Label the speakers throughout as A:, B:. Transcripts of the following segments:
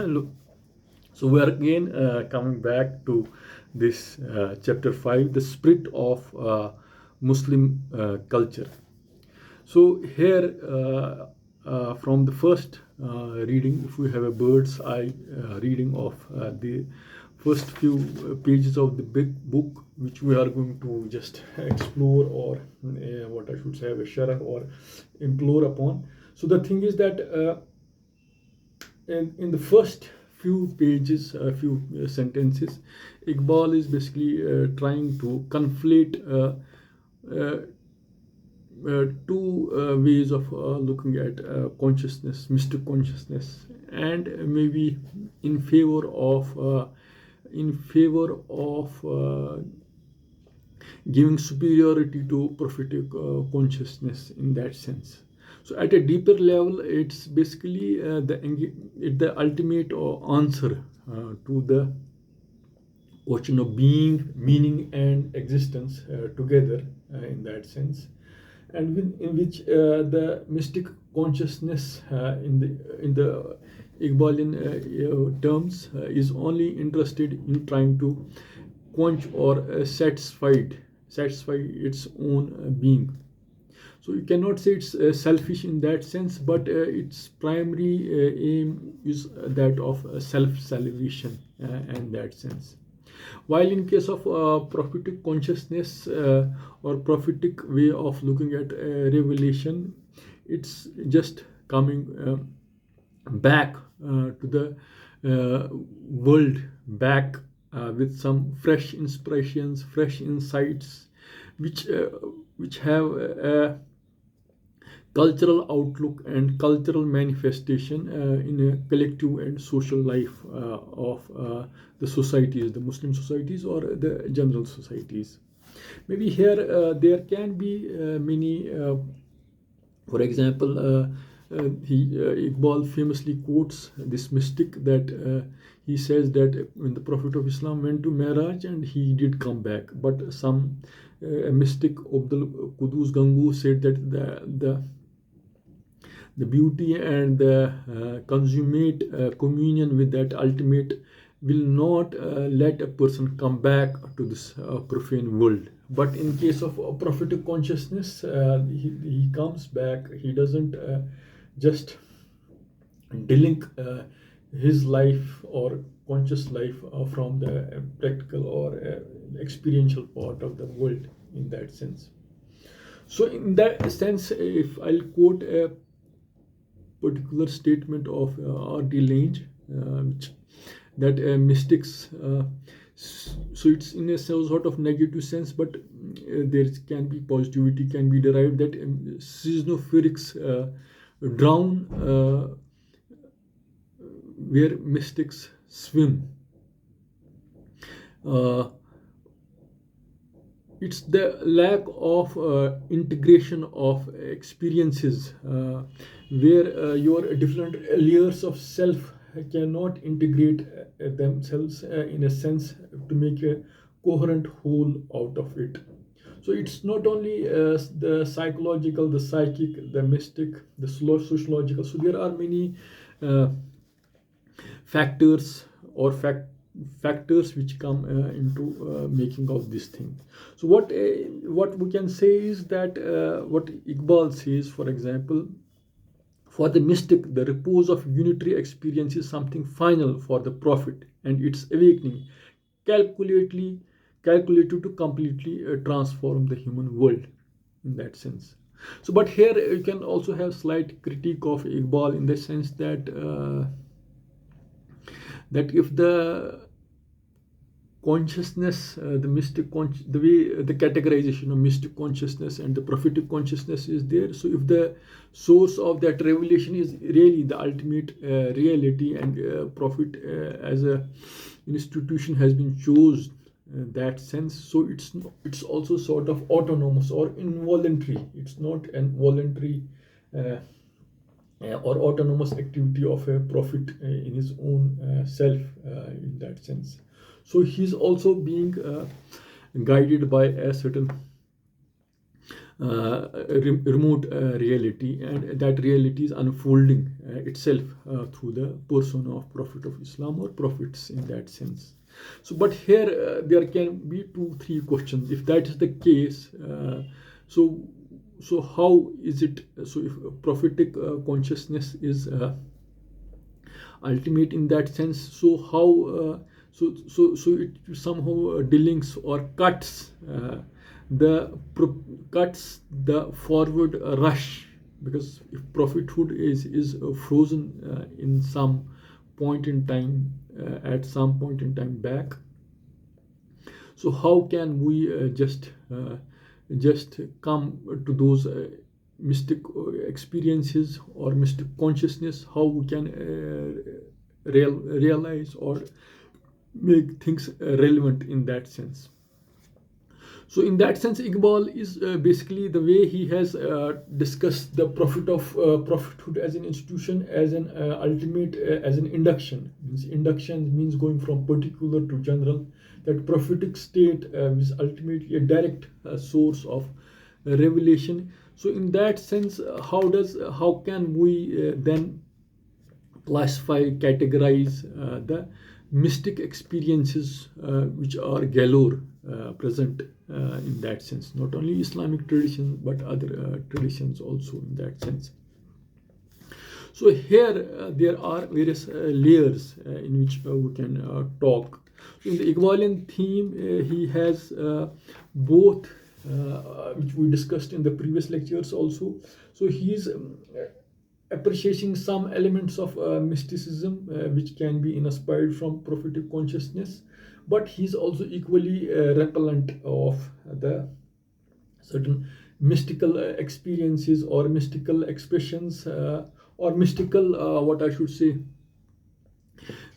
A: Look, so we are again coming back to this chapter 5, the spirit of Muslim culture. So here, from the first reading, if we have a bird's eye reading of the first few pages of the big book, which we are going to just explore, or what I should say, have a sharh or implore upon. So the thing is that in the first few pages, a few sentences, Iqbal is basically trying to conflate uh, two ways of looking at consciousness, mystic consciousness, and maybe in favor of giving superiority to prophetic consciousness in that sense. So at a deeper level, it's basically the ultimate answer to the question of being, meaning, and existence together in that sense, and in which the mystic consciousness in the Iqbalian terms is only interested in trying to quench or satisfy its own being. So you cannot say it's selfish in that sense, but its primary aim is that of self-salvation in that sense. While in case of prophetic consciousness or prophetic way of looking at revelation, it's just coming back to the world, back with some fresh inspirations, fresh insights, which uh, which have a cultural outlook and cultural manifestation in a collective and social life of the societies, the Muslim societies or the general societies. Maybe here there can be many, for example, Iqbal famously quotes this mystic that he says that when the Prophet of Islam went to Miraj and he did come back, but some a mystic Abdul Qudus Gangu said that the beauty and the consummate communion with that ultimate will not let a person come back to this profane world. But in case of prophetic consciousness, he comes back. He doesn't just delink his life or conscious life from the practical or experiential part of the world in that sense. So in that sense, if I'll quote a particular statement of R.D. Lange, which that mystics, so it's in a sort of negative sense, but there can be positivity can be derived, that seasonophyrics drown where mystics swim. Uh, it's the lack of integration of experiences where your different layers of self cannot integrate themselves in a sense to make a coherent whole out of it. So it's not only the psychological, the psychic, the mystic, the sociological. So there are many uh, factors or factors which come into making of this thing. So what we can say is that what Iqbal says, for example, for the mystic, the repose of unitary experience is something final for the prophet, and its awakening calculatedly calculated to completely transform the human world in that sense. So, but here you can also have slight critique of Iqbal in the sense that that if the consciousness, the way the categorization of mystic consciousness and the prophetic consciousness is there. So if the source of that revelation is really the ultimate reality, and prophet as a institution has been chosen that sense, so it's also sort of autonomous or involuntary. It's not an voluntary uh, or autonomous activity of a prophet in his own self in that sense. So he's also being guided by a certain remote reality, and that reality is unfolding itself through the persona of Prophet of Islam, or prophets in that sense. So, but here there can be 2-3 questions. If that is the case, so how is it? So, if prophetic consciousness is ultimate in that sense, so how so it somehow delinks or the cuts the forward rush, because if prophethood is frozen in some point in time, at some point in time back, so how can we just come to those mystic experiences or mystic consciousness? How we can realize or make things relevant in that sense? So in that sense, Iqbal is basically the way he has discussed the prophethood as an institution, as an ultimate, as an induction. Induction means going from particular to general. That prophetic state is ultimately a direct source of revelation. So in that sense, how can we then classify, categorize the mystic experiences which are galore present in that sense, not only Islamic tradition but other traditions also in that sense. So here there are various layers in which we can talk. So in the Iqbalian theme, he has both, which we discussed in the previous lectures also. So he is appreciating some elements of mysticism which can be inspired from prophetic consciousness, but he's also equally repellent of the certain mystical experiences or mystical expressions, or mystical, what I should say,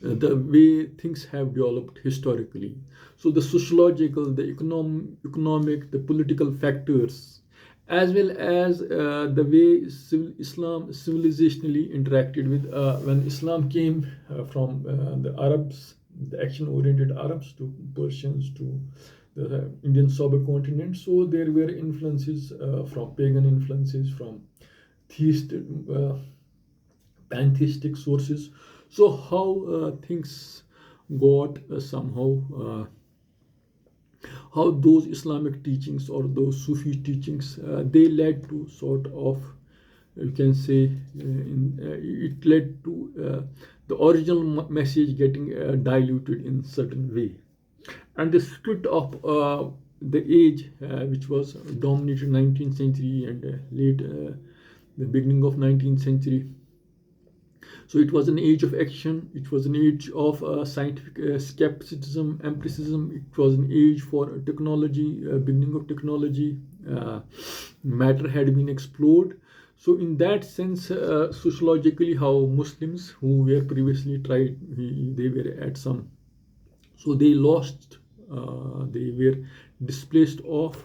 A: the way things have developed historically. So the sociological, the economic, the political factors, as well as the way Islam civilizationally interacted with, when Islam came from the Arabs, the action-oriented Arabs, to Persians, to the Indian subcontinent. So there were influences from pagan influences, from theistic, pantheistic sources. So how things got how those Islamic teachings or those Sufi teachings, they led to sort of, you can say, it led to the original message getting diluted in certain way. And the split of the age which was dominated 19th century and late the beginning of 19th century. So it was an age of action. It was an age of scientific skepticism, empiricism. It was an age for technology, beginning of technology. Matter had been explored. So in that sense, sociologically, how Muslims who were previously tried, they were at some, so they lost, they were displaced off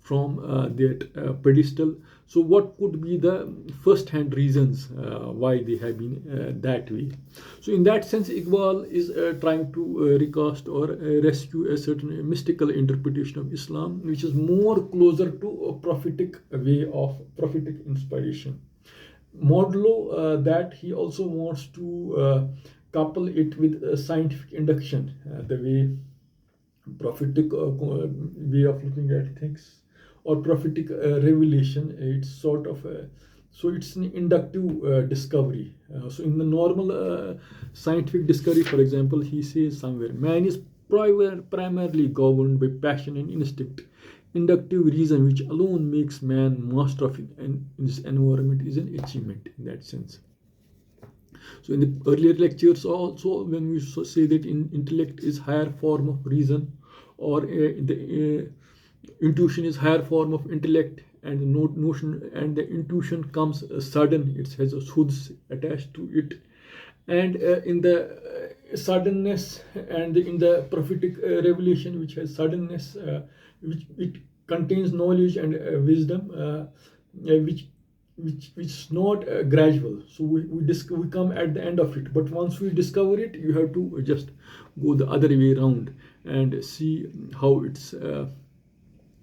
A: from that pedestal. So what could be the first-hand reasons why they have been that way? So in that sense, Iqbal is trying to recast or rescue a certain mystical interpretation of Islam, which is more closer to a prophetic way of prophetic inspiration. Modulo that he also wants to couple it with scientific induction, the way prophetic way of looking at things, or prophetic revelation. It's sort of so it's an inductive discovery. So in the normal scientific discovery, for example, he says somewhere, man is primarily governed by passion and instinct. Inductive reason, which alone makes man master of in this environment, is an achievement in that sense. So in the earlier lectures also, when we say that intellect is higher form of reason, or the intuition is higher form of intellect, and the notion and the intuition comes sudden, it has a suds attached to it, and in the suddenness, and in the prophetic revelation, which has suddenness, which it contains knowledge and wisdom, which is not gradual. So we come at the end of it, but once we discover it, you have to just go the other way around and see how it's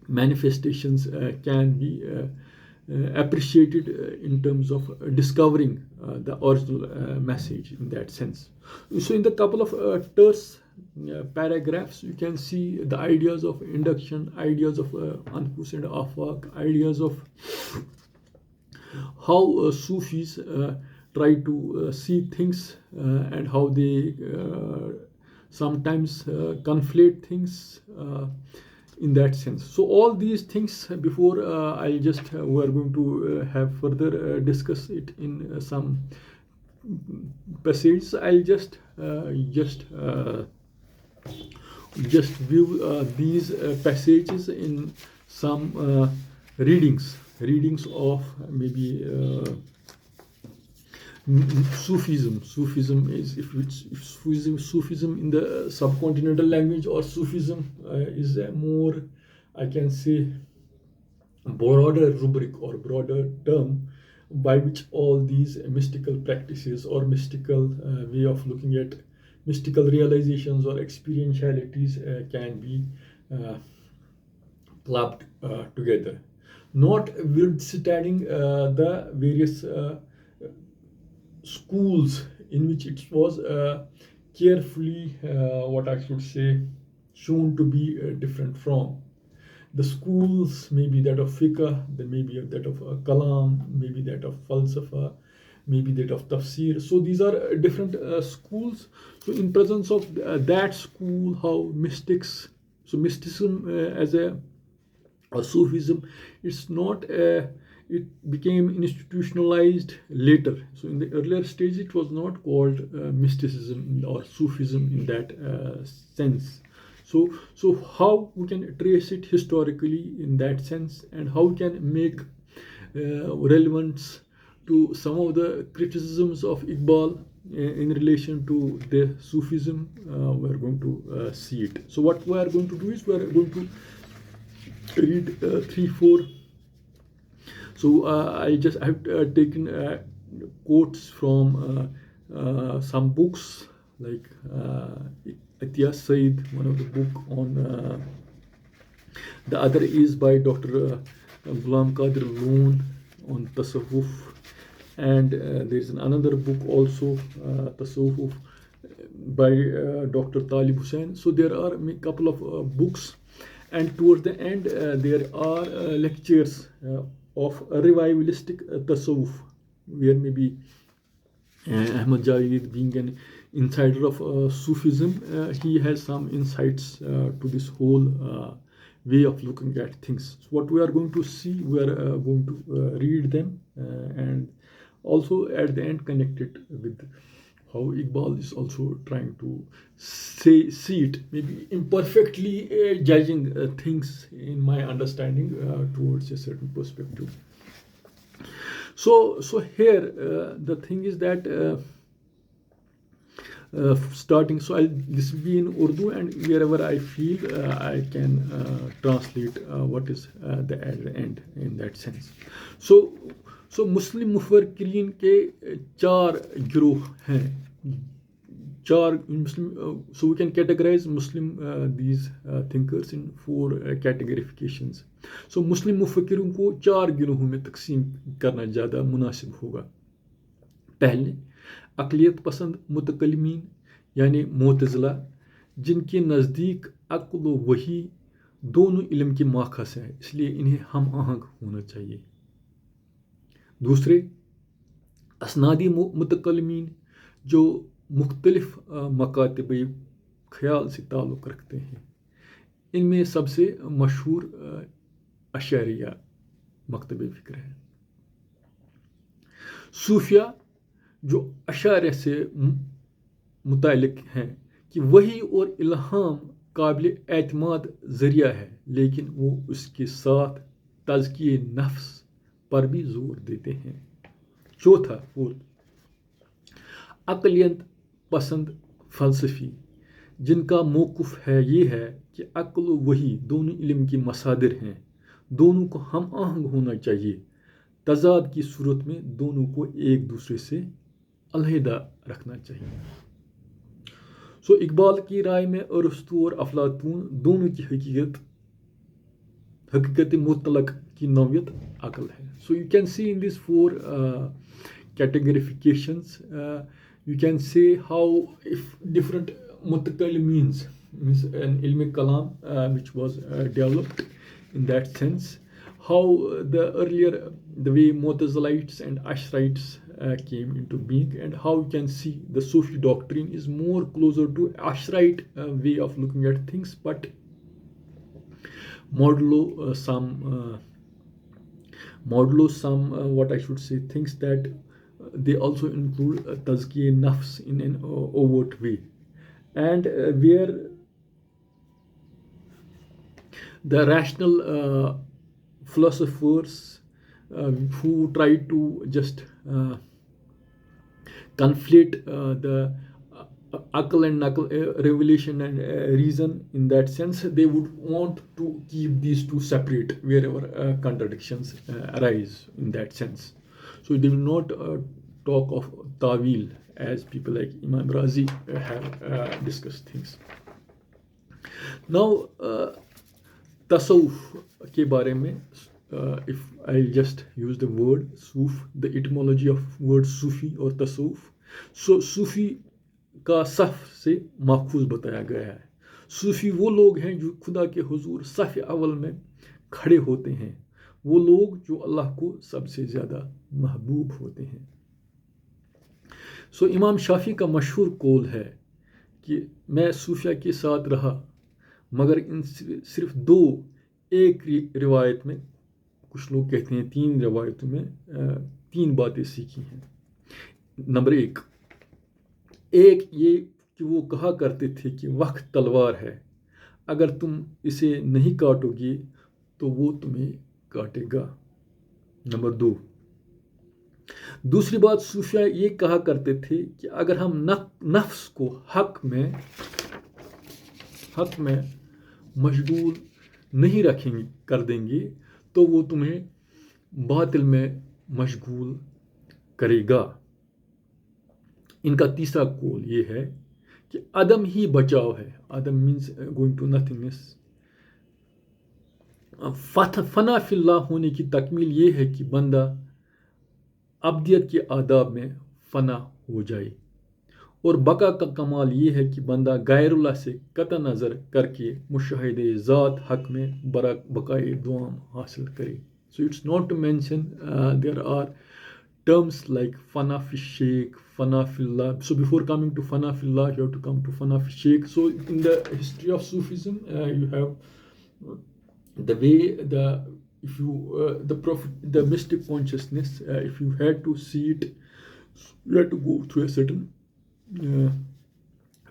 A: manifestations can be appreciated in terms of discovering the original message in that sense. So in the couple of terse paragraphs, you can see the ideas of induction, ideas of anfus and afaq, ideas of how Sufis try to see things and how they sometimes conflate things in that sense. So all these things, before I just we are going to have further discuss it in some passages. I'll just view these passages in some readings of maybe Sufism. Sufism is, if Sufism in the subcontinental language, or Sufism is a more, I can say, broader rubric or broader term by which all these mystical practices or mystical way of looking at mystical realizations or experientialities can be clubbed together, not withstanding the various schools in which it was carefully, what I should say, shown to be different from. The schools may be that of fiqh, then maybe that of kalam, maybe that of falsafa, maybe that of tafsir. So these are different schools. So in presence of that school, how mystics, so mysticism as a or Sufism, it's not it became institutionalized later. So in the earlier stage, it was not called mysticism or Sufism in that sense. So how we can trace it historically in that sense, and how we can make relevance to some of the criticisms of Iqbal in relation to the Sufism, we're going to see it. So what we are going to do is we are going to read 3-4. So I've taken quotes from some books like Atiyah Said, one of the book on the other is by Dr. Ghulam Qadir Loon on Tasawwuf, and there is another book also, Tasawwuf, by Dr. Talib Hussain. So there are a couple of books, and towards the end there are lectures of a revivalistic tasawwuf, where maybe Ahmad Javid, being an insider of Sufism, he has some insights to this whole way of looking at things. So what we are going to see, we are going to read them and also at the end connect it with how Iqbal is also trying to see it, maybe imperfectly judging things in my understanding towards a certain perspective. So here the thing is that starting, so this will be in Urdu, and wherever I feel I can translate what is at the end in that sense. So मुस्लिम मुफक्किरीन के चार गिरोह हैं, चार Muslim, so we can categorize Muslim these thinkers in 4 categorifications. So मुस्लिम मुफक्किरों को 4 गिरोहों में तकसीम करना ज़्यादा मुनासिब होगा. पहले अक़लियत पसंद मुतकल्लिमीन यानी मोतज़िला, जिनके नज़दीक अक़्ल व वही दोनों इल्म की माखस है, इसलिए इन्हें हम आहंग होना चाहिए. दूसरे असनादी मुतकल्लिमीन, जो मुख्तलिफ मकातिब ख्याल से ताल्लुक़ रखते हैं. इनमें सबसे मशहूर अशअरिया मकतब फ़िक्र है. सूफिया, जो अशअरिया से मुतालिक हैं कि वही और इल्हाम काबिल एतमाद ज़रिया है, लेकिन वो उसके साथ तज़किये नफ्स पर भी जोर देते हैं. चौथा, अक़लियत पसंद फ़लसफ़ी, जिनका मौक़िफ़ है ये है कि अक़्ल वही दोनों इल्म की मसादिर हैं, दोनों को हम आहंग होना चाहिए, तज़ाद की सूरत में दोनों को एक दूसरे से अलहदा रखना चाहिए. सो इकबाल की राय में अरस्तू और अफलातून दोनों की हकीकत हकीकत मुतलक की नौयत अकल है. So you can see in these four categorifications, you can say how if different mutaqal means an ilmi kalam which was developed in that sense, how the earlier the way Mu'tazilites and Ash'arites came into being, and how you can see the Sufi doctrine is more closer to Ash'arite way of looking at things, but modulo some what I should say things that they also include tazkiya nafs in an overt way, and where the rational philosophers who try to just conflate the akal and nakal, revelation and reason. In that sense, they would want to keep these two separate wherever contradictions arise in that sense. So they will not talk of tawil as people like Imam Razi have discussed things. Now tasawwuf के बारे में, if I'll just use the word सूफ, the etymology of word सूफी और tasawwuf. So सूफी का सफ से माखूज बताया गया है. सूफी वो लोग हैं जो खुदा के हुजूर सफ अव्वल में खड़े होते हैं, वो लोग जो अल्लाह को सबसे ज़्यादा महबूब होते हैं. सो इमाम शाफी का मशहूर कौल है कि मैं सूफिया के साथ रहा मगर इन सिर्फ दो, एक रिवायत में, कुछ लोग कहते हैं 3 रिवायतों में 3 बातें सीखी हैं. नंबर 1 ये कि वो कहा करते थे कि वक्त तलवार है, अगर तुम इसे नहीं काटोगे तो वो तुम्हें काटेगा. नंबर 2 दूसरी बात, सूफिया ये कहा करते थे कि अगर हम नफ्स को हक में मशगूल नहीं कर देंगे तो वो तुम्हें बातिल में मशगूल करेगा. इनका तीसरा कौल ये है कि अदम ही बचाव है. अदम मीन्स गोइंग टू नथिंगनेस. फना फिल्लाह होने की तकमील ये है कि बंदा अब्दियत के आदाब में फना हो जाए, और बका का कमाल ये है कि बंदा गैरुल्लाह से कतई नज़र करके मुशाहिदे ज़ात हक में बकाए दुआम हासिल करे. So it's not to mention there are terms like fana fi sheikh, fana fillah. So before coming to fana fillah, you have to come to fana fi sheikh. So in the history of Sufism, you have the way the mystic consciousness, if you had to see it, you had to go through a certain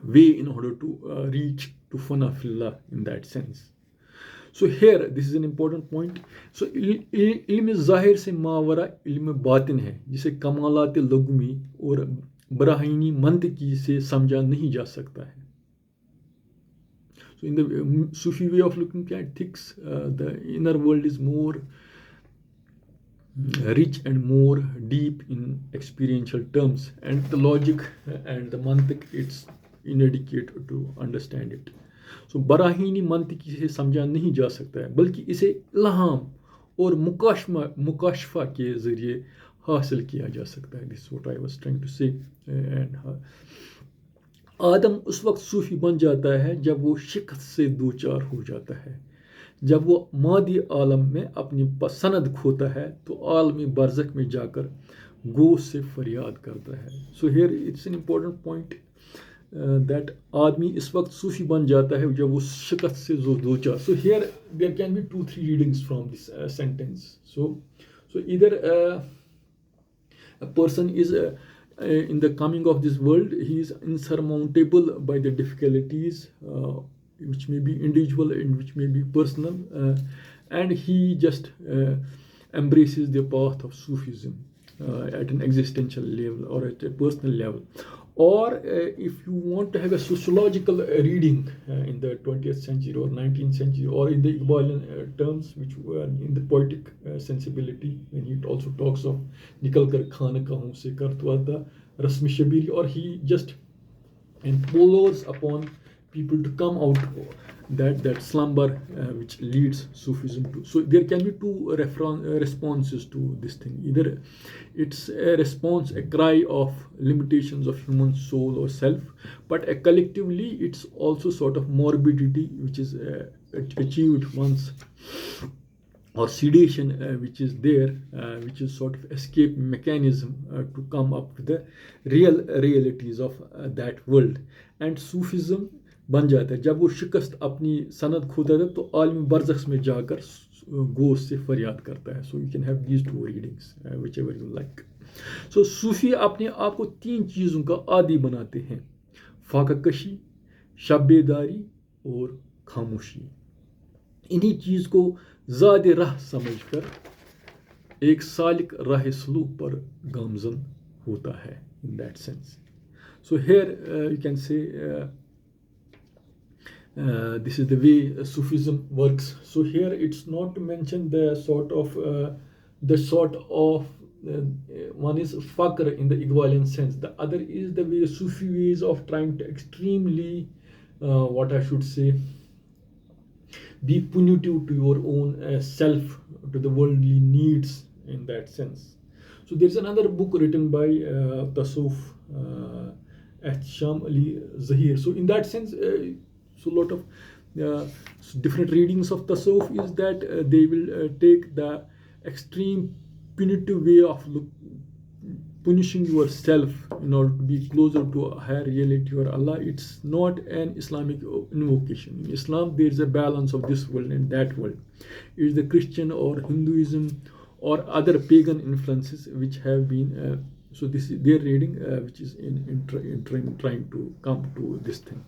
A: way in order to reach to fana fillah in that sense. So here, this is an important point. So इल्म ज़ाहिर से मावरा इल्म बातिन है, जिसे कमालात लग़वी और बराहीनी मंतिकी से समझा नहीं जा सकता है. So in the Sufi way of looking at things, the inner world is more rich and more deep in experiential terms, and the logic and the mantik, it's inadequate to understand it. So बराहीनी मंतिकी से समझा नहीं जा सकता है, बल्कि इसे इल्हाम और मुकाशफा के ज़रिए हासिल किया जा सकता है. This is what I was trying to say. And आदम उस वक्त सूफी बन जाता है जब वो शिकस्त से दो चार हो जाता है, जब वो मादी आलम में अपनी सनद खोता है तो आलमी बरज़ख में जाकर गो से फरियाद करता है. So here it's an important point that आदमी इस वक्त सूफी बन जाता है जब वो शिकस्त से दो चार. So here there can be 2-3 readings from this sentence. So either a person is in the coming of this world, he is insurmountable by the difficulties which may be individual and which may be personal, and he just embraces the path of Sufism at an existential level or at a personal level. Or if you want to have a sociological reading in the 20th century or 19th century, or in the Iqbalian terms, which were in the poetic sensibility, when he also talks of Nikal kar khana kahun se kartwada rasmi shabiri, or he just implores upon people to come out that slumber which leads Sufism to. So there can be two responses to this thing. Either it's a response, a cry of limitations of human soul or self, but collectively it's also sort of morbidity which is achieved once, or sedation which is there, which is sort of escape mechanism to come up with the real realities of that world. And Sufism बन जाता है जब वो शिकस्त अपनी सनद खोता है तो आलमी बरज़ख में जाकर गोश्त से फरियाद करता है. So you can have these two readings whichever you like. So सूफी अपने आप को तीन चीज़ों का आदी बनाते हैं: फाका कशी, शब्बेदारी और खामोशी. इन्हीं चीज़ को ज़ाद राह समझकर एक सालिक राह सलूक पर गामजन होता है in that sense. So here you can say this is the way Sufism works. So here it's not to mention the sort of one is fakr in the Iqbalian sense. The other is the way Sufi ways of trying to extremely what I should say, be punitive to your own self, to the worldly needs in that sense. So there's another book written by Tasawwuf Sham Ali Zahir. So in that sense, so a lot of different readings of Tasawwuf is that they will take the extreme punitive way of punishing yourself in order to be closer to a higher reality or Allah. It's not an Islamic invocation. In Islam, there is a balance of this world and that world. It is the Christian or Hinduism or other pagan influences which have been, so this is their reading, which is trying to come to this thing.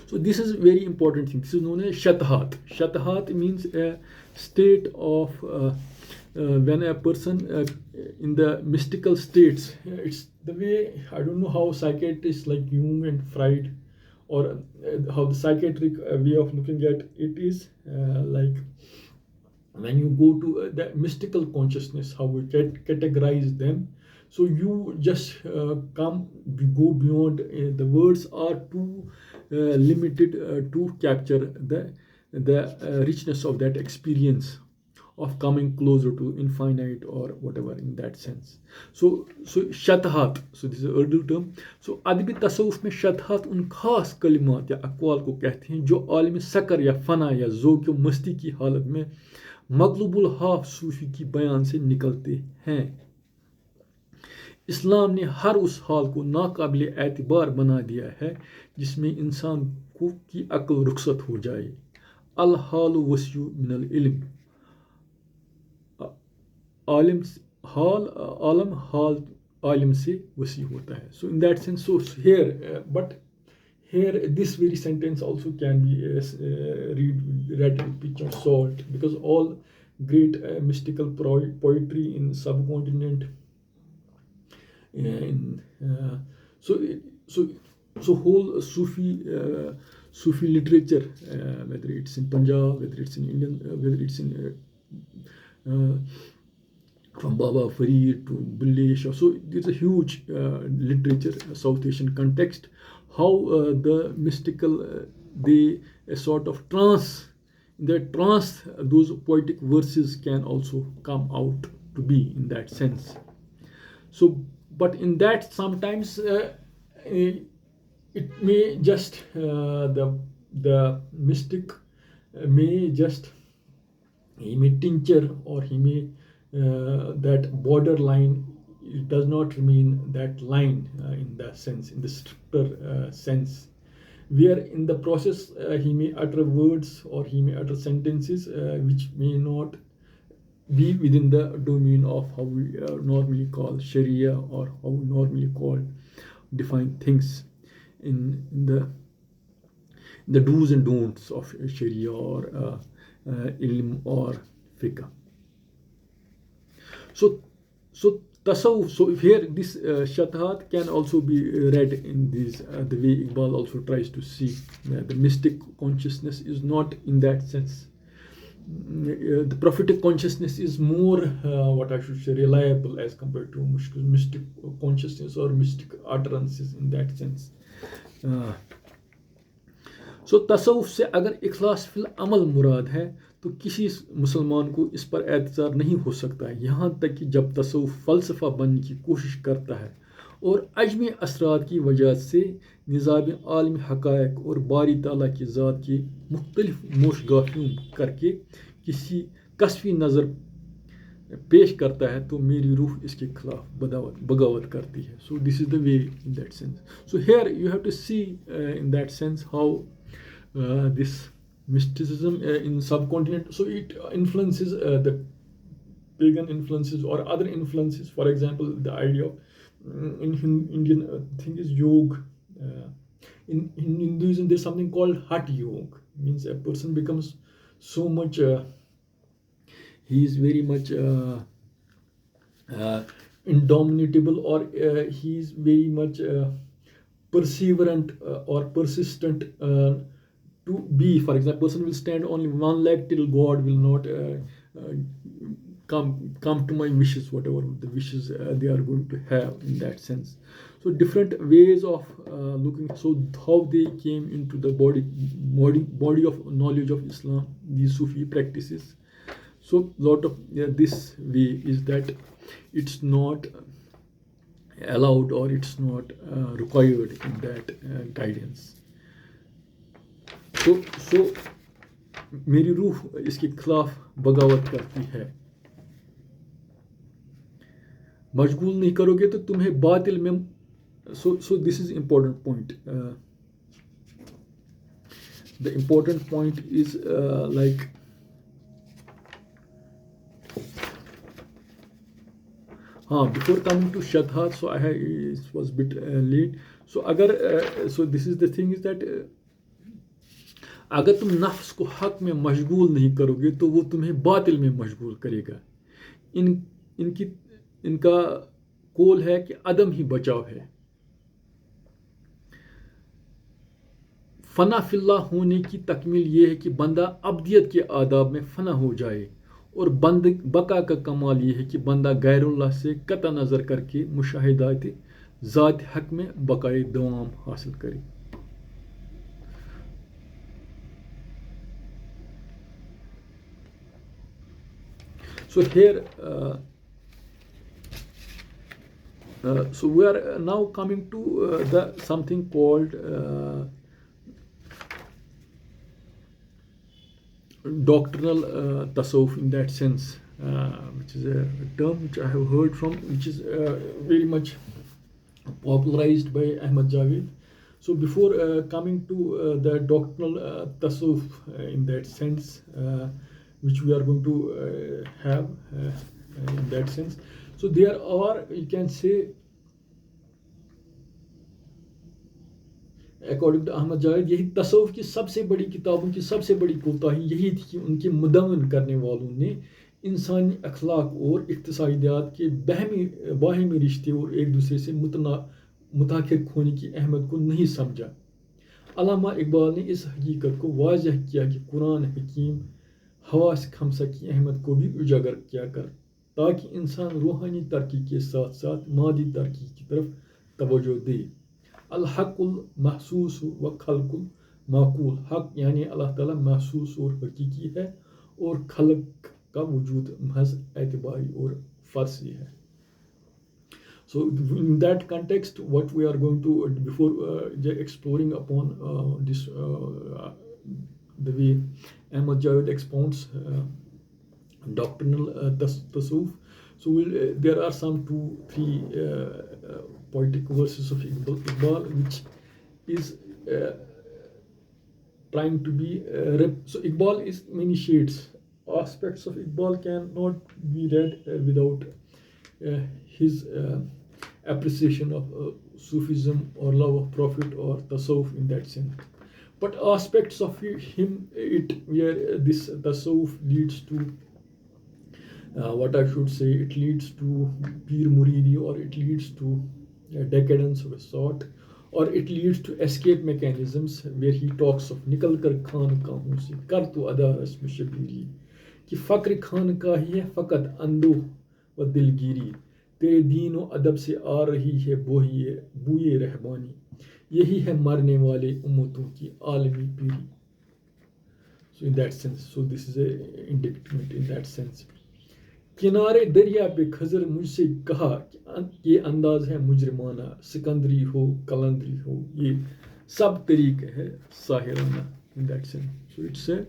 A: So this is very important thing. This is known as shatahat. Shatahat means a state of when a person in the mystical states, it's the way, I don't know how psychiatrists like Jung and Freud, or how the psychiatric way of looking at it is like when you go to the mystical consciousness, how we categorize them. So you just go beyond, the words are too limited to capture the richness of that experience of coming closer to infinite or whatever in that sense. So shatahat, so this is an Urdu term. So अदबी तसव्वुफ में शताहत उन खास कलिमात या अक़वाल को कहते हैं जो आलमी सकर या फना या ज़ौक़ व मस्ती की हालत में मग़लूबुल हाफ़ सूफ़ी की बयान से निकलते हैं. इस्लाम ने हर उस हाल को नाकाबिल एतबार बना दिया है जिसमें इंसान को की अक्ल रुखसत हो जाए. अल हाल वस्यु मिनल इल्म, आलम हाल आलिम से वसी होता है. So in that sense, so here, but here this very sentence also can be read with pinch of salt, because all great mystical poetry in subcontinent, so whole Sufi literature, whether it's in Punjab, whether it's in Indian, whether it's in from Baba Farid to Bulle Shah. So there's a huge literature, South Asian context, how the mystical, they a sort of trance, in that trance those poetic verses can also come out to be in that sense. So, but in that sometimes it may just the mystic may just, he may tincture, or he may that borderline, it does not remain that line in the sense, in the stricter sense, where in the process he may utter words or he may utter sentences which may not be within the domain of how we normally call Sharia, or how we normally call define things in the do's and don'ts of Sharia or ilm or fiqh. So tasawwuf, so if here this shatahat can also be read in this the way Iqbal also tries to see the mystic consciousness is not in that sense. The prophetic consciousness is more what I should say reliable as compared to mystic consciousness or mystic utterances in that sense. सो तसव्वुफ से अगर इखलास fill अमल मुराद है तो किसी मुसलमान को इस पर एतज़ार नहीं हो सकता है, यहाँ तक कि जब तसव्वुफ फ़लसफ़ा बनने की कोशिश करता है और अजमी असरात की वजह से निज़ाम आलमी हक़ाइक़ और बारी ताला की ज़ात की मुख्तलिफ मोशगाफियों करके किसी कस्वी नज़र पेश करता है तो मेरी रूह इसके खिलाफ बगावत करती है. So this is the way in that sense. So here you have to see in that sense how this mysticism in subcontinent, so it influences the pagan influences or other influences. For example, the idea of Indian thing is yoga. In Hinduism there's something called hat yoga, means a person becomes so much he is very much indomitable, or he is very much perseverant or persistent to be. For example, person will stand only one leg till God will not come to my wishes, whatever the wishes they are going to have in that sense. So different ways of looking. So how they came into the body of knowledge of Islam, these Sufi practices. So lot of this way is that it's not allowed or it's not required in that guidance. So मेरी रूह इसके खिलाफ बगावत करती है. मशगूल नहीं करोगे तो तुम्हें बातिल में. So this is important point. The important point is like before coming to Shadhat, so it was a bit late. So अगर so this is the thing is that अगर तुम नफ्स को हक में मशगूल नहीं करोगे तो वो तुम्हें बातिल में मशगूल करेगा. इनका कौल है कि अदम ही बचाव है. फना फिल्ला होने की तकमील ये है कि बंदा अब्दियत के आदाब में फना हो जाए, और बका का कमाल ये है कि बंदा गैरुल्लाह से कता नज़र करके मुशाहिदात ज़ात हक में बकाए दवाम हासिल करे. So here, so we are now coming to the something called doctrinal tasawwuf in that sense, which is a term which I have heard from, which is very much popularized by Ahmad Javed. So before coming to the doctrinal tasawwuf in that sense, which we are going to have in that sense. So there are, you can say, according to Ahmad Javed, यही तसव्वुफ की सबसे बड़ी किताबों की सबसे बड़ी कोताही यही थी कि उनके मुदव्वन करने वालों ने इंसानी अखलाक और इक़्तिसादियात के बाहमी रिश्ते और एक दूसरे से मुताकिर होने की अहमियत को नहीं समझा. अल्लामा इकबाल ने इस हकीकत को वाज़ह किया कि कुरान हकीम हवास खमसा की अहमियत को भी उजागर किया कर, ताकि इंसान रूहानी तरक्की के साथ साथ मादी तरक्की की तरफ तवज्जो दे. अल हक़ुल महसूस व खल्कुल माकूल. हक यानी अल्लाह ताला महसूस और हकीकी है, और खल्क का वजूद महज एतबारी और फ़र्सी है. So in that context, what we are going to, before exploring upon this, the way Ahmad Javed expounds doctrinal tasawwuf. So there are some 2-3 poetic verses of Iqbal which is trying to be so Iqbal is many shades. Aspects of Iqbal cannot be read without his appreciation of Sufism or love of Prophet or tasawwuf in that sense. But aspects of him, where this tasawwuf leads to what I should say, it leads to peer muridi, or it leads to decadence of a sort, or it leads to escape mechanisms, where he talks of nikal kar khan kahun se kar tu ada rasm shabiri, कि फ़क्र खान का ही है फ़कत अंदो व दिलगिरी, तेरे दीन व अदब से आ रही है बूए रहबानी. यही है मरने वाले उम्मतों की आलमी पीढ़ी. So in that sense, so this is a indictment in that sense. किनारे दरिया पे खजर मुझसे कहा कि ये अंदाज है मुजरिमाना, सिकंदरी हो कलंदरी हो, ये सब तरीके है साहिराना. In that sense, so it's a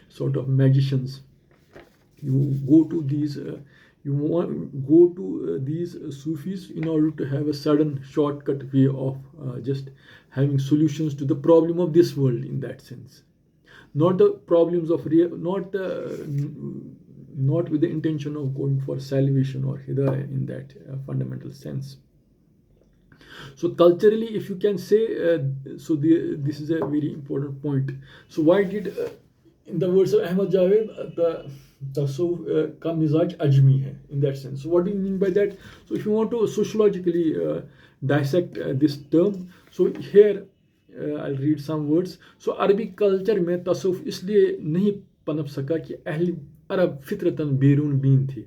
A: sort of magicians. You go to these these Sufis in order to have a sudden shortcut way of just having solutions to the problem of this world. In that sense, not the problems of not with the intention of going for salvation or hidayah in that fundamental sense. So culturally, if you can say, this is a very important point. So why did, in the words of Ahmad Javed, the tasawwuf ka mizaj ajmi hai, in that sense. So what do you mean by that? So if you want to sociologically dissect this term, so here I'll read some words. So Arabic culture में tasawwuf इसलिए नहीं पनप सका कि अहल अरब फितरतन बेरून been थे.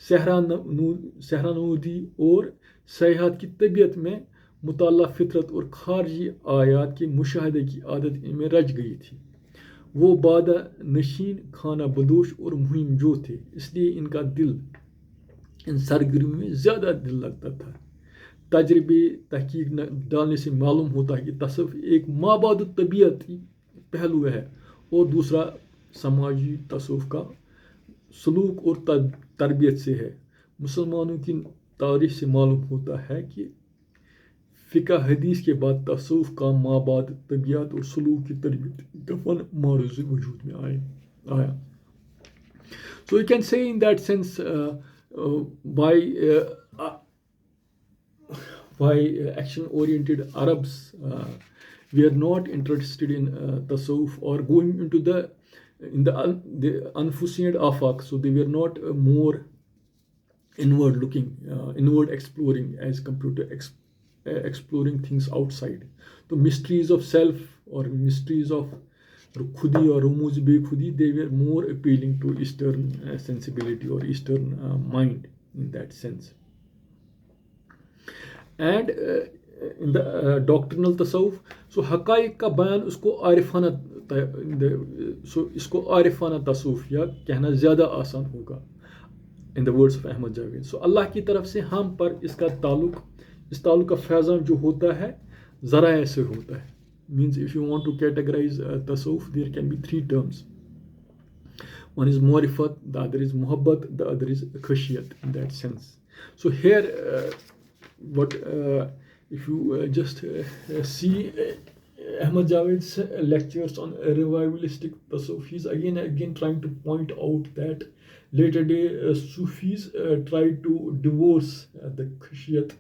A: सहरानूदी और सयाहत की तबीयत में मुताल्ला फितरत और खारजी आयात के मुशाहदे की आदत इनमें रच गई थी. वो बादा नशीन, खाना बदोश और मुहिम जो थे, इसलिए इनका दिल इन सरगर्मियों में ज़्यादा दिल लगता था. तजर्बे तहकीक डालने से मालूम होता है कि तसव्वुफ एक माबाद तबीयती पहलू है और दूसरा समाजी तसव्वुफ का सलूक और तरबियत से है. मुसलमानों की तारीख से मालूम होता है कि फ़िक़्ह हदीस के बाद तसव्वुफ का माबाद तबीयत और सलूक की तरबियत का फन मारूज़ वजूद में आया. So you can say in that sense why action-oriented Arabs were not interested in tasawwuf or going into the unforeseen afaq. So they were not more inward looking, inward exploring as compared to exploring things outside. The mysteries of self or mysteries of khudi or rumuz be khudi, they were more appealing to Eastern sensibility or Eastern mind in that sense. And in the doctrinal tasawwuf, so haqaiq ka bayan usko आरिफाना, so इसको आरिफाना तसव्वुफ या कहना ज़्यादा आसान होगा. In the words of Ahmad Javed, so अल्लाह की तरफ से हम पर इसका ताल्लुक, इस ताल्लुक का फैज़ान जो होता है ज़राए से होता है. Means if you want to categorize tasawwuf, there can be three terms. One is mu'rifat, the other is muhabbat, the other is khashiyat in that sense. So here what if you just see Ahmad Javed's lectures on revivalistic tasawwuf, he's again trying to point out that later day Sufis tried to divorce the khashiyat,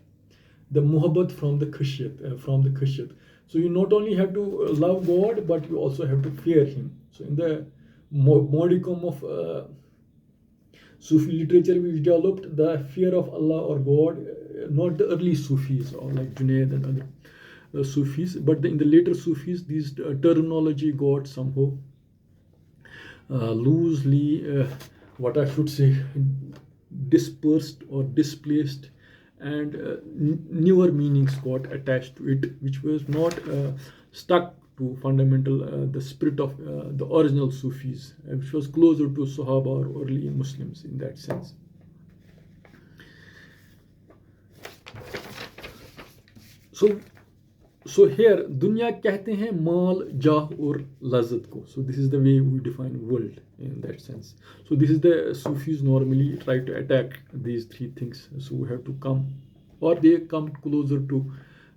A: the muhabbat from the khashiyat. So you not only have to love God, but you also have to fear Him. So in the modicum of Sufi literature which developed, the fear of Allah or God, not the early Sufis or like Junaid and other Sufis, but in the later Sufis, these terminology got somehow loosely, what I should say, dispersed or displaced, and newer meanings got attached to it, which was not stuck to fundamental the spirit of the original Sufis, which was closer to Sahaba or early Muslims in that sense. So here दुनिया कहते हैं माल, जाह और लज्जत को. So this is the way we define world in that sense. So this is the Sufis normally try to attack these three things. So we have to come, or they come closer to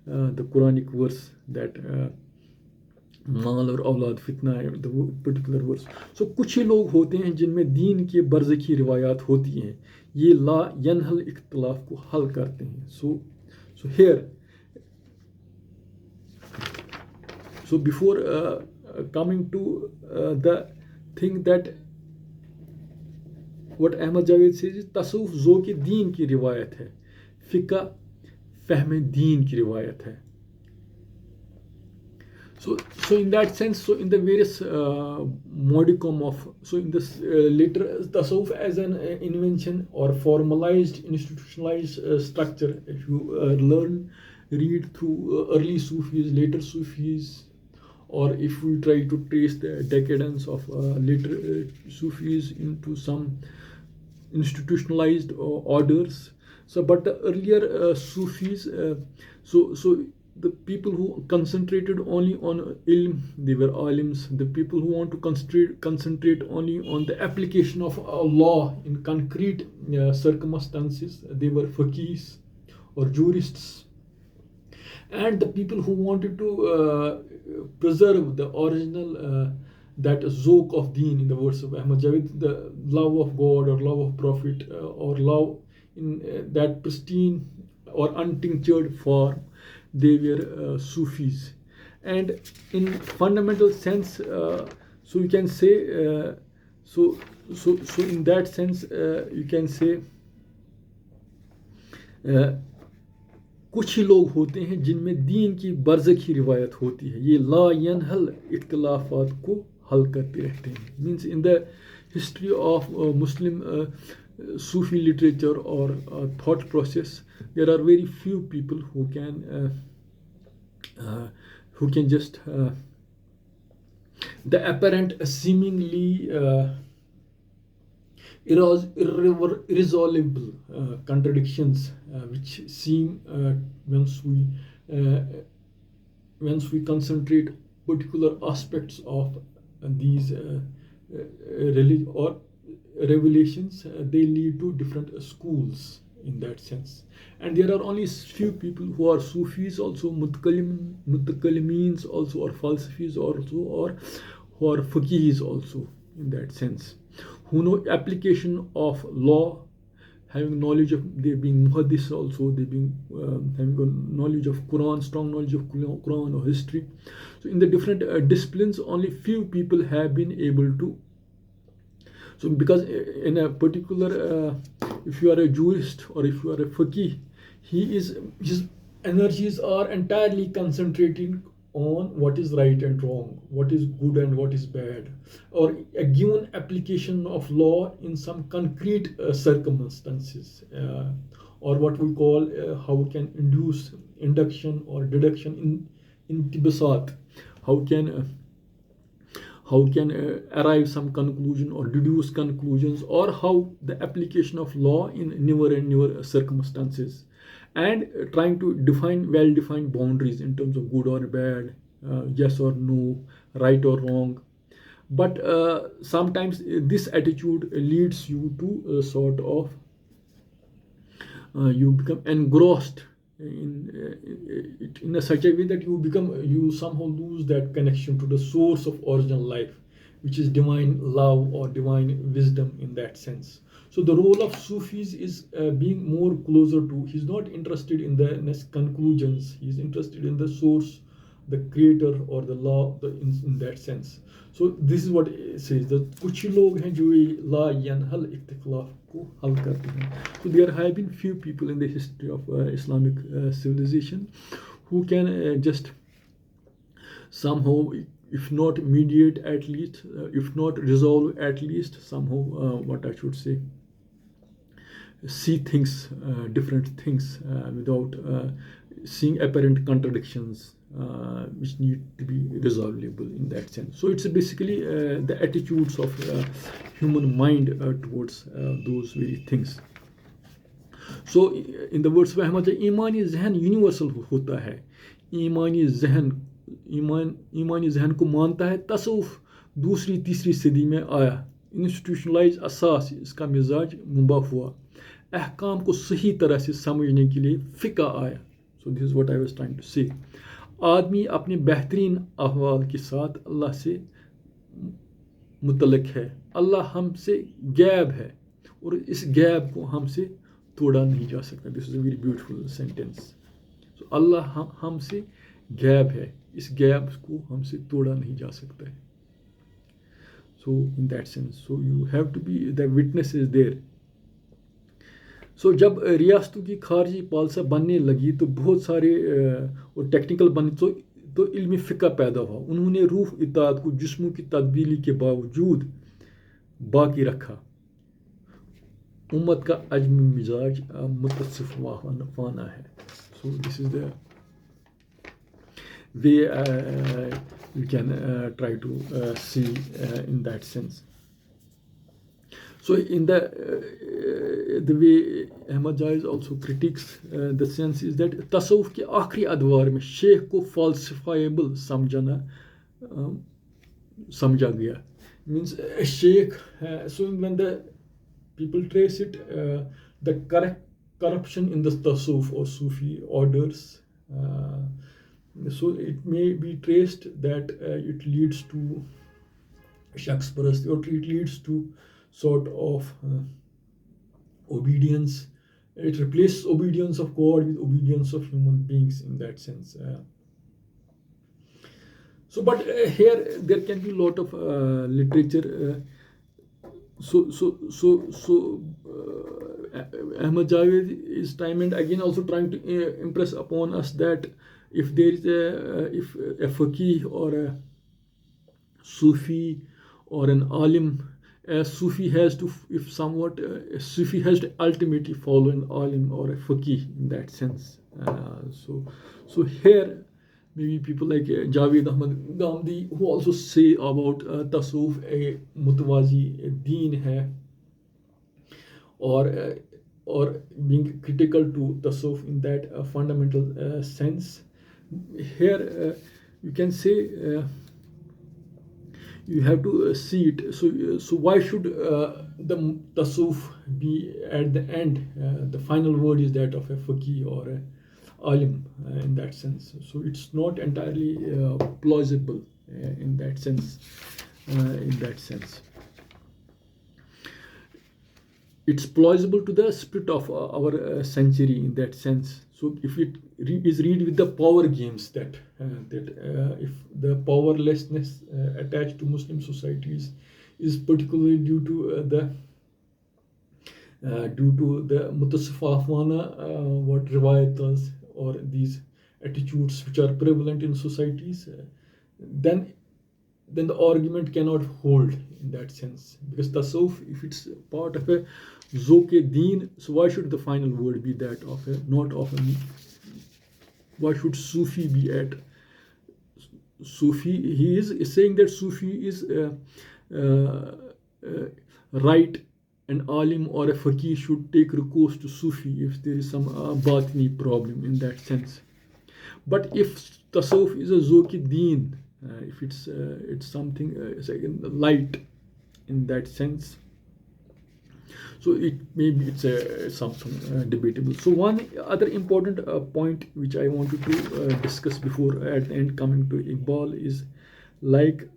A: the Quranic verse that माल और औलाद फितना है, the particular verse. So कुछ ही लोग होते हैं जिनमें दीन के बरज़की रिवायात होती हैं, ये ला यनहल इख्तिलाफ को हल करते हैं. So here, so before coming to the thing that what Ahmad Javed says is tasawwuf ज़ोक़ दीन की रिवायत है, फ़िक़्ह फ़हम दीन की रिवायत है. So in that sense, so in the various modicum of, so in this later tasawwuf as an invention or formalized institutionalized structure, if you learn read through early Sufis, later Sufis, or if we try to trace the decadence of later Sufis into some institutionalized orders. So, but the earlier Sufis, so the people who concentrated only on ilm, they were alims. The people who want to concentrate only on the application of law in concrete circumstances, they were faqihs or jurists. And the people who wanted to preserve the original that zoke of deen, in the words of Ahmad Javid, the love of God or love of Prophet or love in that pristine or untinctured form, they were Sufis. And in fundamental sense, so you can say, so in that sense, you can say कुछ ही लोग होते हैं जिनमें दीन की बरज़खी रिवायत होती है, ये ला यनहल इख्तिलाफात को हल करते रहते हैं. Means in the history of Muslim Sufi literature or thought process, there are very few people who can just the apparent seemingly irresolvable contradictions which seem once we concentrate particular aspects of these religion or revelations, they lead to different schools in that sense. And there are only few people who are Sufis also, mutakallimins also, or falsafis also, or who are faqihs also in that sense, who know application of law, having knowledge of, they being muhaddis also, they being having knowledge of Quran, strong knowledge of Quran or history. So in the different disciplines, only few people have been able to. So because in a particular, if you are a jurist or if you are a faqih, his energies are entirely concentrating on what is right and wrong, what is good and what is bad, or a given application of law in some concrete circumstances, or what we call how we can induce induction or deduction in tibasat, how can arrive some conclusion or deduce conclusions, or how the application of law in newer and newer circumstances, and trying to define well-defined boundaries in terms of good or bad, yes or no, right or wrong. But sometimes this attitude leads you to a sort of you become engrossed in a such a way that you somehow lose that connection to the source of original life, which is divine love or divine wisdom in that sense. So the role of Sufis is being more closer to, he's not interested in the conclusions, he's interested in the source, the creator or the law, in that sense. So this is what it says, that कुछ लोग हैं जो ये ला यनहल इख्तिलाफ को हल करते हैं. So there have been few people in the history of Islamic civilization who can just somehow, if not mediate, at least if not resolve, at least somehow what I should say, see things, different things without seeing apparent contradictions which need to be resolvable in that sense. So it's basically the attitudes of human mind towards those very things. So in the words of Ahmad, ईमानी जहन universal होता है. ईमानी जहन को मानता है. तसव्वुफ दूसरी तीसरी सदी में आया. इंस्टीट्यूशनलाइज असास इसका मिजाज मुंबा हुआ. अहकाम को सही तरह से समझने के लिए फ़िक़्ह आया. So this is what I was trying to say. आदमी अपने बेहतरीन अहवाल के साथ अल्लाह से मुतल्लिक़ है. अल्लाह हमसे गैब है और इस गैब को हमसे तोड़ा नहीं जा सकता. This is a very beautiful sentence. So Allah हमसे गैब है, इस गैब को हमसे तोड़ा नहीं जा सकता है. So in that sense, so you have to be the witness is there. So जब रियासतों की खारजी पॉलिसी बनने लगी तो बहुत सारे और टेक्निकल बने, तो इल्मी फ़िक़्ह पैदा हुआ. उन्होंने रूह इताअत को जिस्मों की तब्दीली के बावजूद बाकी रखा. उम्मत का अजम मिजाज मुतसिफ़ वाना है. So this is the way you can try to see in that sense. So in the way Ahmad Jais also critiques the sense is that tasawwuf के आखिरी अदवार में शेख को falsifiable समझा गया, means a sheikh. So when the people trace it, the corruption in the tasawwuf or Sufi orders, so it may be traced that it leads to shakhs parasti, or it leads to sort of obedience. It replaces obedience of God with obedience of human beings in that sense. So, but here there can be a lot of literature. Ahmad Javed is time and again also trying to impress upon us that if there is if a faqih or a Sufi or an alim, a Sufi has to, if somewhat, a Sufi has to ultimately follow an alim or a faqih in that sense. So here maybe people like Javed Ahmad Gandhi, who also say about tasawwuf a mutawazi deen hai, or being critical to tasawwuf in that fundamental sense. Here you can say you have to see it. So why should the tasawwuf be at the end? The final word is that of a faqih or a alim in that sense. So it's not entirely plausible in that sense. It's plausible to the spirit of our century in that sense. So if it is read with the power games that if the powerlessness attached to Muslim societies is particularly due to the mutasafafana what riwayatas or these attitudes which are prevalent in societies, then the argument cannot hold in that sense, because tasawwuf, if it's part of a zoke-deen, so why should the final word be that of a, not of a, why should Sufi be at Sufi? He is saying that Sufi is right, an alim or a faqih should take recourse to Sufi if there is some batini problem in that sense. But if tasawwuf is a zoke-deen, if it's something light in that sense, so it maybe it's something debatable. So one other important point which I wanted to discuss before at the end coming to Iqbal is that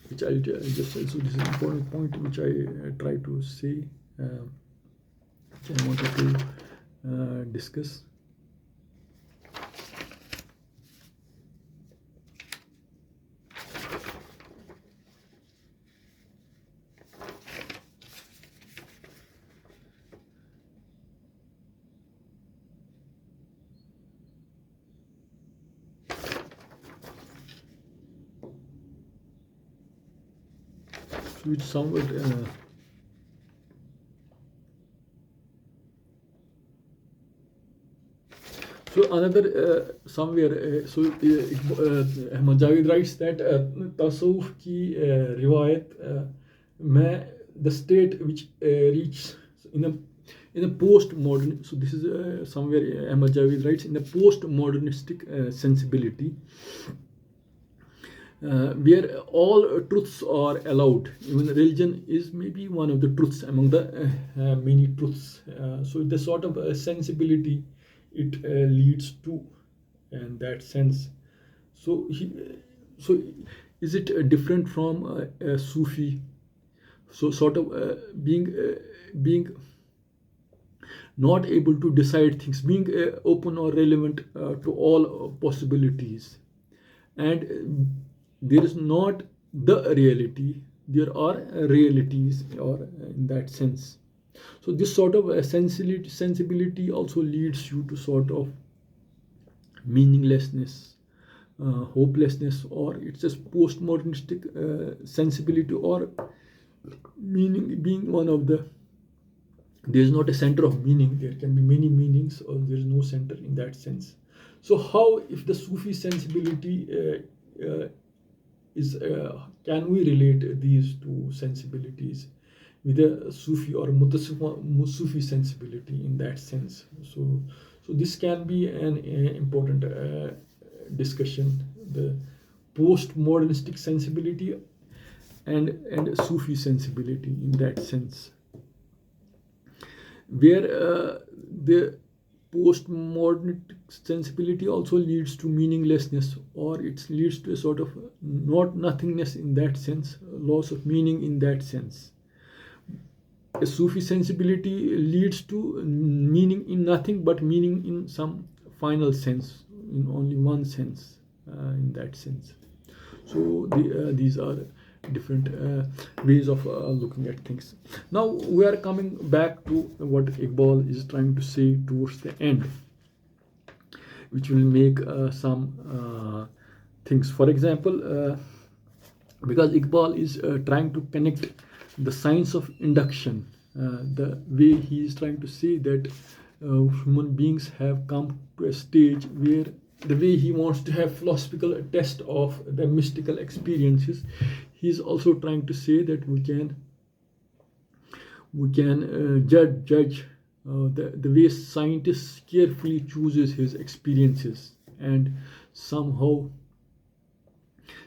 A: which I just, so this is an important point which I try to say, which I wanted to discuss. Which somewhat so another somewhere Ahmad Javed writes that tasawwuf ki riwayat mein the state which reaches in a postmodern, so this is somewhere Ahmad Javed writes, in a postmodernistic sensibility, where all truths are allowed. Even religion is maybe one of the truths among the many truths. So the sort of sensibility it leads to in that sense. So is it different from a Sufi? So sort of being not able to decide things, being open or relevant to all possibilities, and there is not the reality, there are realities, or in that sense. So this sort of sensibility also leads you to sort of meaninglessness, hopelessness, or it's just postmodernistic sensibility, or meaning being one of the there is not a center of meaning. There can be many meanings, or there is no center in that sense. So how, if the Sufi sensibility can we relate these two sensibilities with a Sufi or Sufi sensibility in that sense? So this can be an important discussion: the postmodernistic sensibility and Sufi sensibility in that sense, where the postmodern sensibility also leads to meaninglessness, or it leads to a sort of not nothingness in that sense, loss of meaning in that sense. A Sufi sensibility leads to meaning in nothing, but meaning in some final sense, in only one sense, in that sense. So these are different ways of looking at things. Now we are coming back to what Iqbal is trying to say towards the end, which will make some things. For example, because Iqbal is trying to connect the science of induction, the way he is trying to say that human beings have come to a stage where, the way he wants to have philosophical test of the mystical experiences, he is also trying to say that we can judge the way scientists carefully chooses his experiences and somehow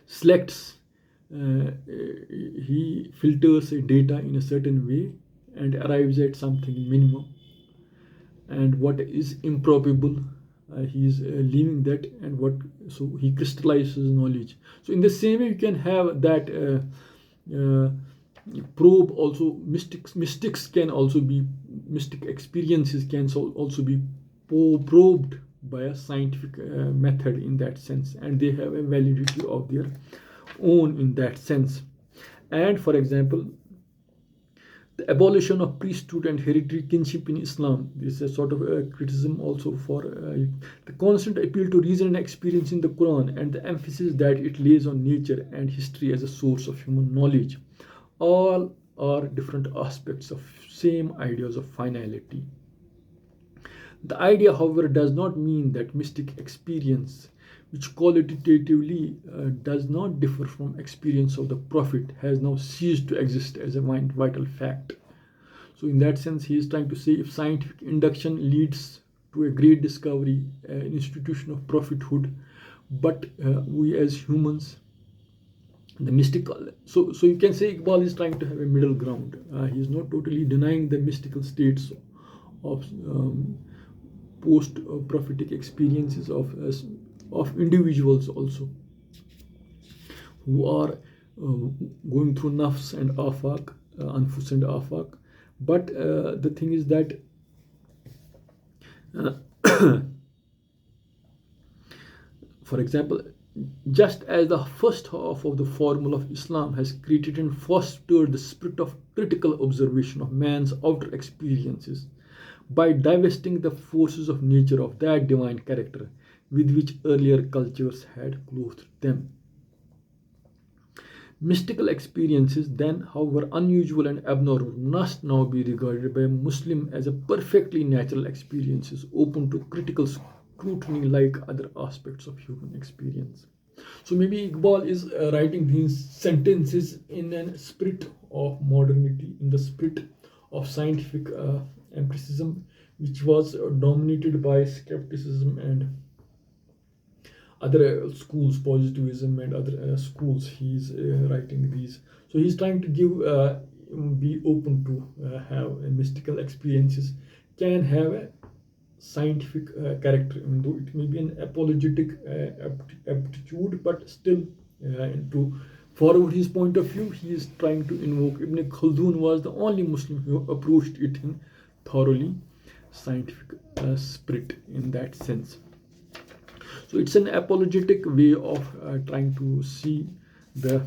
A: selects, he filters data in a certain way and arrives at something minimum, and what is improbable, he is leaving that, and what, so he crystallizes knowledge. So in the same way you can have that probe also. Mystics can also be, mystic experiences can also be probed by a scientific method in that sense, and they have a validity of their own in that sense. And for example, the abolition of priesthood and hereditary kinship in Islam. This is a sort of a criticism also for the constant appeal to reason and experience in the Quran, and the emphasis that it lays on nature and history as a source of human knowledge. All are different aspects of same ideas of finality. The idea, however, does not mean that mystic experience, which qualitatively does not differ from experience of the Prophet, has now ceased to exist as a vital fact. So in that sense, he is trying to say, if scientific induction leads to a great discovery, an institution of prophethood, but we as humans, the mystical, so you can say Iqbal is trying to have a middle ground. He is not totally denying the mystical states of post prophetic experiences of individuals also, who are going through nafs and afaq, anfus and afaq. But the thing is that for example, just as the first half of the formula of Islam has created and fostered the spirit of critical observation of man's outer experiences by divesting the forces of nature of that divine character with which earlier cultures had clothed them. Mystical experiences, then, however unusual and abnormal, must now be regarded by a Muslim as a perfectly natural experiences, open to critical scrutiny like other aspects of human experience. So maybe Iqbal is writing these sentences in a spirit of modernity, in the spirit of scientific empiricism, which was dominated by skepticism and other schools, positivism and other schools. He's writing these. So he's trying to give, be open to have mystical experiences, can have a scientific character, even though it may be an apologetic aptitude, but still to forward his point of view, he is trying to invoke. Ibn Khaldun was the only Muslim who approached it in thoroughly scientific spirit in that sense. So it's an apologetic way of trying to see the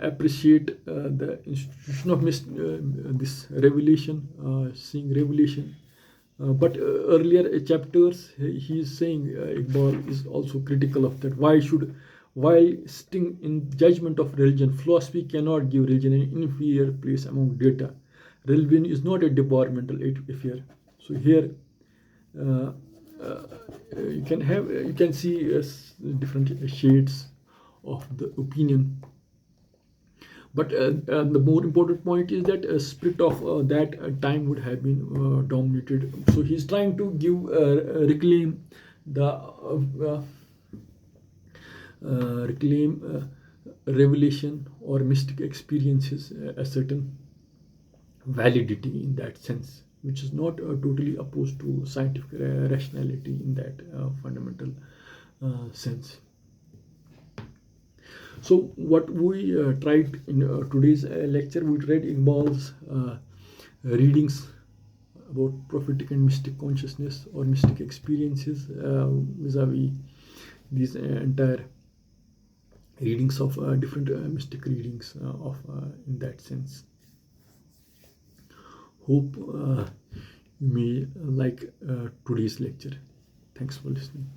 A: appreciate the institution of this revelation, seeing revelation. But earlier chapters, he is saying, Iqbal is also critical of that. while sitting in judgment of religion, philosophy cannot give religion an inferior place among data. Religion is not a departmental affair. So here uh, uh, you can see different shades of the opinion. But the more important point is that spirit of that time would have been dominated. So he's trying to give reclaim the revelation or mystic experiences a certain validity in that sense, which is not totally opposed to scientific rationality in that fundamental sense. So what we tried in today's lecture, we read Iqbal's readings about prophetic and mystic consciousness or mystic experiences vis-a-vis these entire readings of different mystic readings of in that sense. Hope you may like today's lecture. Thanks for listening.